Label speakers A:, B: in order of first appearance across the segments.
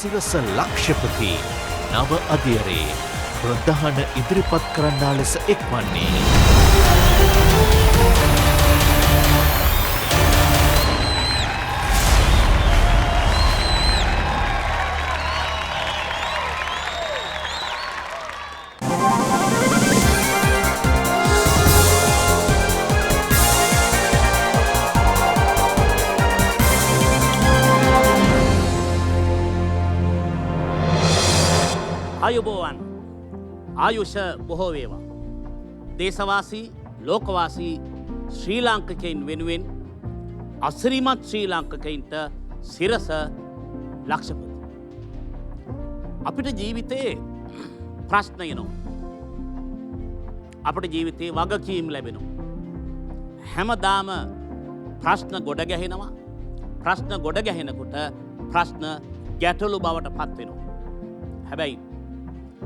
A: සිරස ලක්ෂපති නව අධියරේ ප්‍රධාන ඉදිරිපත් කරන්නා ලෙස එක්වන්නේ
B: ආයුබෝවන් ආයුෂ බොහෝ වේවා. දේශවාසී ලෝකවාසී ශ්‍රී ලාංකිකයින් වෙනුවෙන් අසිරිමත් ශ්‍රී ලාංකිකයින්ට සිරස ලක්ෂපති. අපිට ජීවිතයේ ප්‍රශ්න එනවා. අපිට ජීවිතයේ වගකීම් ලැබෙනවා. හැමදාම ප්‍රශ්න ගොඩ ගැහෙනවා. ප්‍රශ්න ගොඩ ගැහෙනකොට ප්‍රශ්න ගැටලු බවට පත් වෙනවා. හැබැයි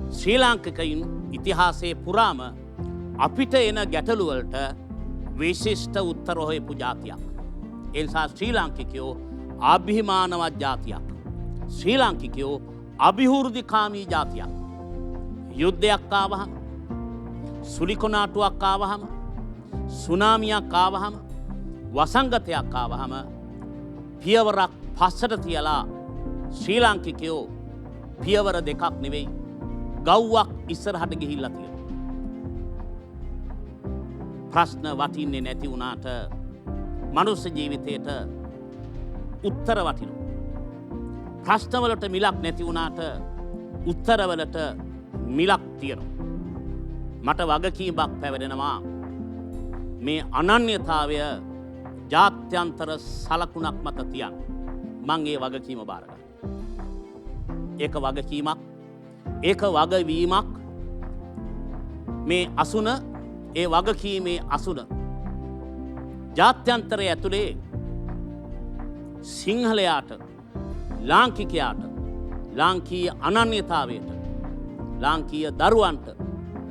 B: ශ්‍රී ලාංකිකයින් ඉතිහාසයේ පුරාම අපිට එන ගැටලුවලට විශිෂ්ට උත්තර හොයපු ජාතියක්. ඒ නිසා ශ්‍රී ලාංකිකයෝ අභිමානවත් ජාතියක්. ශ්‍රී ලාංකිකයෝ අභිවෘද්ධිකාමී ජාතියක්. යුද්ධයක් ආවහම, සුලිකොනාටුවක් ආවහම, සුනාමියක් ආවහම, වසංගතයක් ආවහම පියවරක් පස්සට තියලා ශ්‍රී ලාංකිකයෝ පියවර දෙකක් නෙවෙයි ගව්වක් ඉස්සරහට ගිහිල්ලා තියෙනවා. ප්‍රශ්න වටින්නේ නැති වුණාට මනුස්ස ජීවිතයට උත්තර වටිනවා. ප්‍රශ්නවලට මිලක් නැති වුණාට උත්තරවලට මිලක් තියෙනවා. මට වගකීමක් පැවරෙනවා මේ අනන්‍යතාවය ජාත්‍යන්තර සලකුණක් මත තියන්න. මං ඒ වගකීම බාර ගන්නවා. ඒක වගකීමක්, ඒක වගවීමක්. මේ අසුන, ඒ වගකීමේ අසුන ජාත්‍යන්තරය ඇතුලේ සිංහලයාට, ලාංකිකයාට, ලාංකීය අනන්‍යතාවයට, ලාංකීය දරුවන්ට,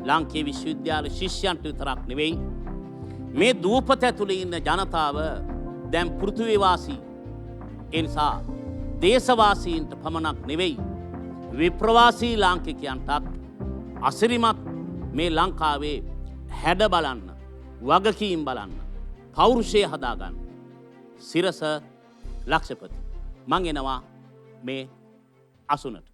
B: ලාංකීය විශ්වවිද්‍යාල ශිෂ්‍යයන්ට විතරක් නෙවෙයි මේ දූපත ඇතුලේ ඉන්න ජනතාව දැන් පෘථිවිවාසී. ඒ නිසා දේශවාසීන්ට පමණක් නෙවෙයි විප්‍රවාසී ලාංකිකයන්ටත් අසිරිමත් මේ ලංකාවේ හැඩ බලන්න, වගකීම් බලන්න, පෞරුෂය හදාගන්න සිරස ලක්ෂපති. මං එනවා මේ අසුනට.